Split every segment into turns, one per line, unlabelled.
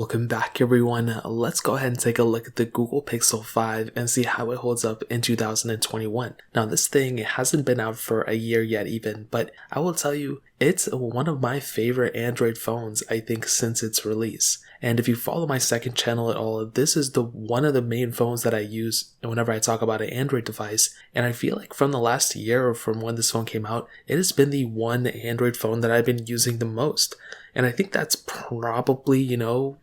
Welcome back everyone. Let's go ahead and take a look at the Google Pixel 5 and see how it holds up in 2021. Now this thing hasn't been out for a year yet even, but I will tell you, it's one of my favorite Android phones, I think, since its release. And if you follow my second channel at all, this is one of the main phones that I use whenever I talk about an Android device. And I feel like from the last year or from when this phone came out, it has been the one Android phone that I've been using the most. And I think that's probably,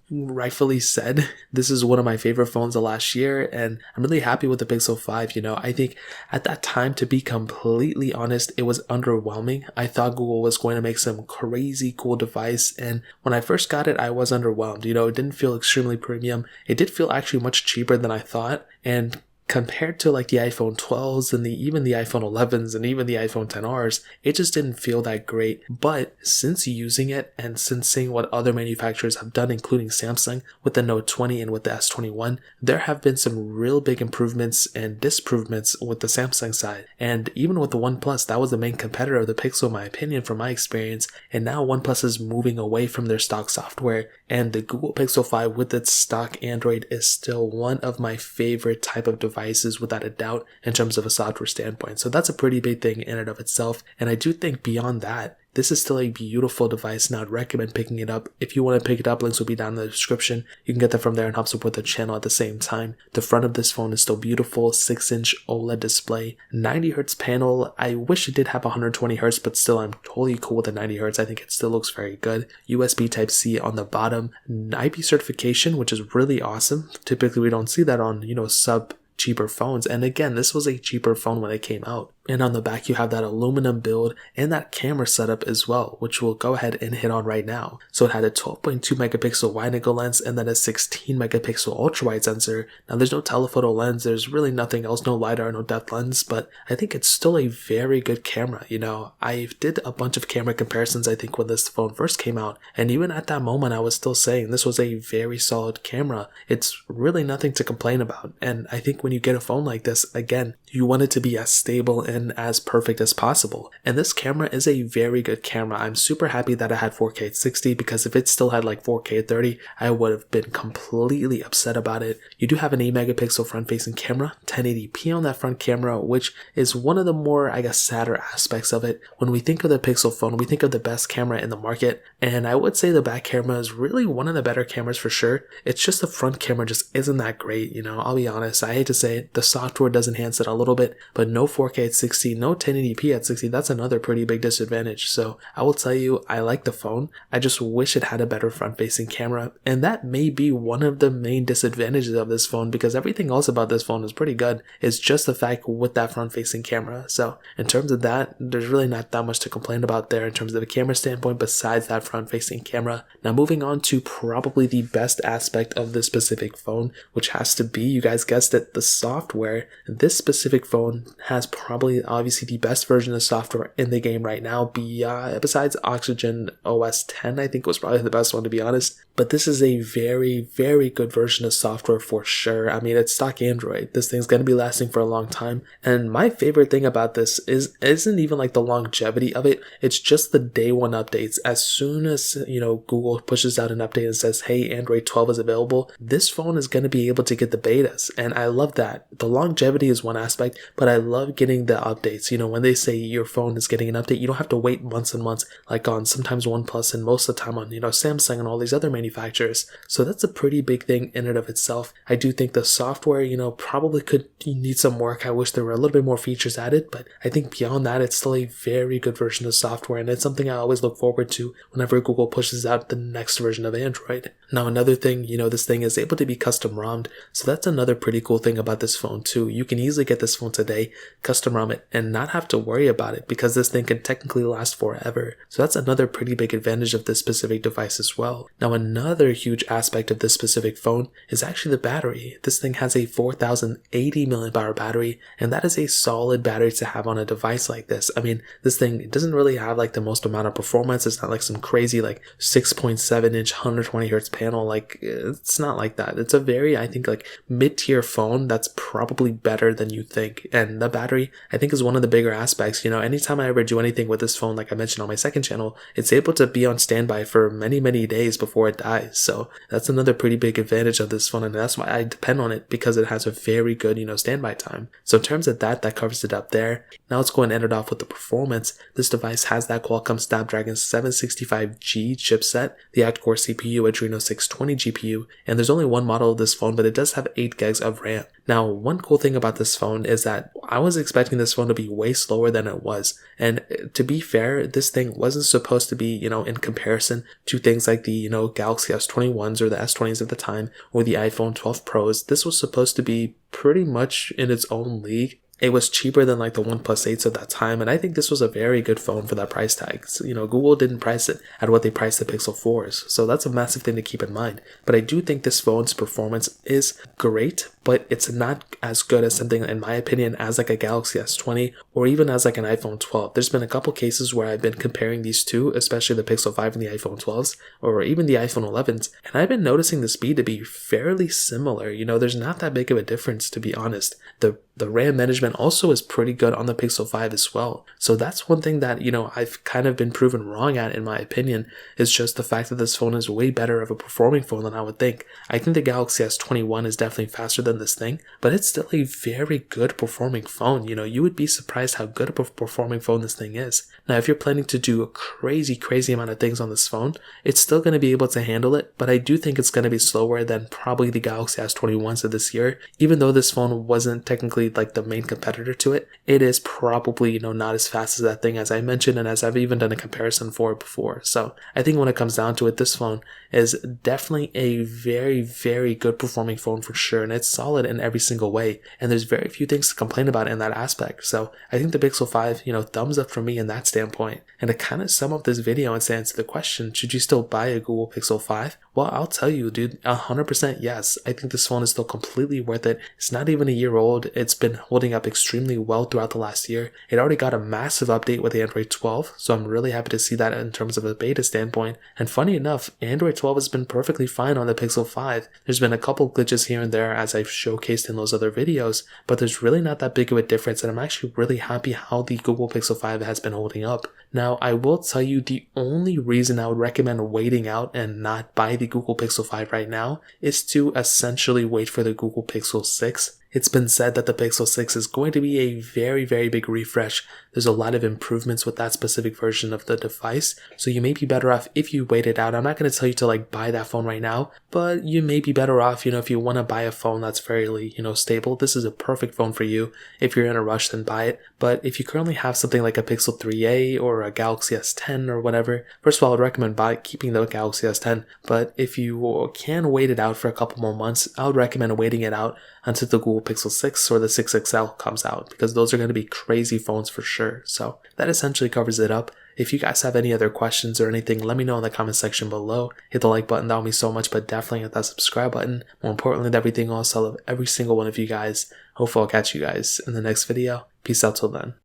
rightfully said. This is one of my favorite phones of last year, and I'm really happy with the Pixel 5. I think at that time, to be completely honest, it was underwhelming. I thought Google was going to make some crazy cool device, and when I first got it, I was underwhelmed. It didn't feel extremely premium. It did feel actually much cheaper than I thought, and compared to like the iPhone 12s and even the iPhone 11s and even the iPhone 10Rs, it just didn't feel that great. But since using it and since seeing what other manufacturers have done, including Samsung with the Note 20 and with the S21, there have been some real big improvements and disprovements with the Samsung side. And even with the OnePlus, that was the main competitor of the Pixel in my opinion, from my experience. And now OnePlus is moving away from their stock software, and the Google Pixel 5 with its stock Android is still one of my favorite type of devices without a doubt in terms of a software standpoint. So that's a pretty big thing in and of itself. And I do think beyond that, this is still a beautiful device, and I'd recommend picking it up. If you want to pick it up, links will be down in the description. You can get that from there and help support the channel at the same time. The front of this phone is still beautiful, 6-inch OLED display, 90Hz panel. I wish it did have 120Hz, but still I'm totally cool with the 90Hz. I think it still looks very good. USB Type-C on the bottom, IP certification, which is really awesome. Typically we don't see that on, cheaper phones, and again, this was a cheaper phone when it came out. And on the back you have that aluminum build and that camera setup as well, which we'll go ahead and hit on right now. So it had a 12.2 megapixel wide angle lens and then a 16 megapixel ultra wide sensor. Now there's no telephoto lens, there's really nothing else, no LiDAR, no depth lens, but I think it's still a very good camera. I did a bunch of camera comparisons I think when this phone first came out, and even at that moment I was still saying this was a very solid camera. It's really nothing to complain about, and I think when you get a phone like this, again, you want it to be as stable and as perfect as possible. And this camera is a very good camera. I'm super happy that it had 4K at 60, because if it still had like 4K at 30, I would have been completely upset about it. You do have an 8 megapixel front facing camera, 1080p on that front camera, which is one of the more, sadder aspects of it. When we think of the Pixel phone, we think of the best camera in the market, and I would say the back camera is really one of the better cameras for sure. It's just the front camera just isn't that great, I'll be honest. I hate to say it, the software does enhance it a little bit, but no 4K at 60, no 1080p at 60, that's another pretty big disadvantage. So I will tell you, I like the phone. I just wish it had a better front-facing camera, and that may be one of the main disadvantages of this phone, because everything else about this phone is pretty good. It's just the fact with that front-facing camera. So in terms of that, there's really not that much to complain about there in terms of a camera standpoint besides that front-facing camera. Now moving on to probably the best aspect of this specific phone, which has to be, you guys guessed it, the software. This specific phone has probably obviously the best version of software in the game right now, besides Oxygen OS 10, I think was probably the best one, to be honest. But this is a very, very good version of software for sure. I mean, it's stock Android. This thing's going to be lasting for a long time. And my favorite thing about this isn't even like the longevity of it. It's just the day one updates. As soon as, Google pushes out an update and says, hey, Android 12 is available, this phone is going to be able to get the betas. And I love that. The longevity is one aspect, but I love getting the updates. When they say your phone is getting an update, you don't have to wait months and months like on sometimes OnePlus and most of the time on, Samsung and all these other manufacturers. So that's a pretty big thing in and of itself. I do think the software, probably could need some work. I wish there were a little bit more features added, but I think beyond that, it's still a very good version of software, and it's something I always look forward to whenever Google pushes out the next version of Android. Now, another thing, this thing is able to be custom ROMmed, so that's another pretty cool thing about this phone too. You can easily get this phone today, custom ROM it, and not have to worry about it, because this thing can technically last forever. So that's another pretty big advantage of this specific device as well. Now, another huge aspect of this specific phone is actually the battery. This thing has a 4080 mAh battery, and that is a solid battery to have on a device like this. I mean, this thing, it doesn't really have like the most amount of performance. It's not like some crazy like 6.7 inch 120Hz panel. Like, it's not like that. It's a very, I think, like mid-tier phone that's probably better than you think. And the battery, I think, is one of the bigger aspects. You know, anytime I ever do anything with this phone, like I mentioned on my second channel, it's able to be on standby for many, many days before it dies. So that's another pretty big advantage of this phone, and that's why I depend on it, because it has a very good, standby time. So in terms of that covers it up there. Now let's go and end it off with the performance. This device has that Qualcomm Snapdragon 765G chipset, the octa-core CPU, Adreno 620 GPU, and there's only one model of this phone, but it does have 8 gigs of RAM. Now, one cool thing about this phone is that I was expecting this phone to be way slower than it was. And to be fair, this thing wasn't supposed to be, in comparison to things like the, Galaxy S21s or the S20s at the time, or the iPhone 12 Pros. This was supposed to be pretty much in its own league. It was cheaper than like the OnePlus 8s of that time, and I think this was a very good phone for that price tag. So, Google didn't price it at what they priced the Pixel 4s, so that's a massive thing to keep in mind. But I do think this phone's performance is great, but it's not as good as something, in my opinion, as like a Galaxy S20 or even as like an iPhone 12. There's been a couple cases where I've been comparing these two, especially the Pixel 5 and the iPhone 12s, or even the iPhone 11s, and I've been noticing the speed to be fairly similar. There's not that big of a difference, to be honest. The RAM management also is pretty good on the Pixel 5 as well. So that's one thing that, I've kind of been proven wrong at, in my opinion, is just the fact that this phone is way better of a performing phone than I would think. I think the Galaxy S21 is definitely faster than this thing, but it's still a very good performing phone. You would be surprised how good of a performing phone this thing is. Now, if you're planning to do a crazy amount of things on this phone, it's still going to be able to handle it, but I do think it's going to be slower than probably the Galaxy S21s of this year. Even though this phone wasn't technically like the main competitor to it, it is probably, not as fast as that thing, as I mentioned, and as I've even done a comparison for it before. So I think when it comes down to it, this phone is definitely a very good performing phone for sure, and it's solid in every single way, and there's very few things to complain about in that aspect. So I think the Pixel 5, thumbs up for me in that standpoint. And to kind of sum up this video and to answer the question, should you still buy a Google Pixel 5? Well, I'll tell you, dude, 100% yes. I think this phone is still completely worth it. It's not even a year old. It's been holding up extremely well throughout the last year. It already got a massive update with Android 12, so I'm really happy to see that in terms of a beta standpoint. And funny enough, Android 12 has been perfectly fine on the Pixel 5. There's been a couple glitches here and there, as I've showcased in those other videos, but there's really not that big of a difference, and I'm actually really happy how the Google Pixel 5 has been holding up. Now, I will tell you, the only reason I would recommend waiting out and not buy the Google Pixel 5 right now is to essentially wait for the Google Pixel 6. It's been said that the Pixel 6 is going to be a very big refresh. There's a lot of improvements with that specific version of the device, so you may be better off if you wait it out. I'm not going to tell you to like buy that phone right now, but you may be better off, if you want to buy a phone that's fairly, stable. This is a perfect phone for you. If you're in a rush, then buy it. But if you currently have something like a Pixel 3a or a Galaxy S10 or whatever, first of all, I would recommend keeping the Galaxy S10. But if you can wait it out for a couple more months, I would recommend waiting it out until the Google Pixel 6 or the 6 XL comes out, because those are going to be crazy phones for sure. So that essentially covers it up. If you guys have any other questions or anything, let me know in the comment section below. Hit the like button, that would mean so much, but definitely hit that subscribe button. More importantly than everything else, I love every single one of you guys. Hopefully I'll catch you guys in the next video. Peace out till then.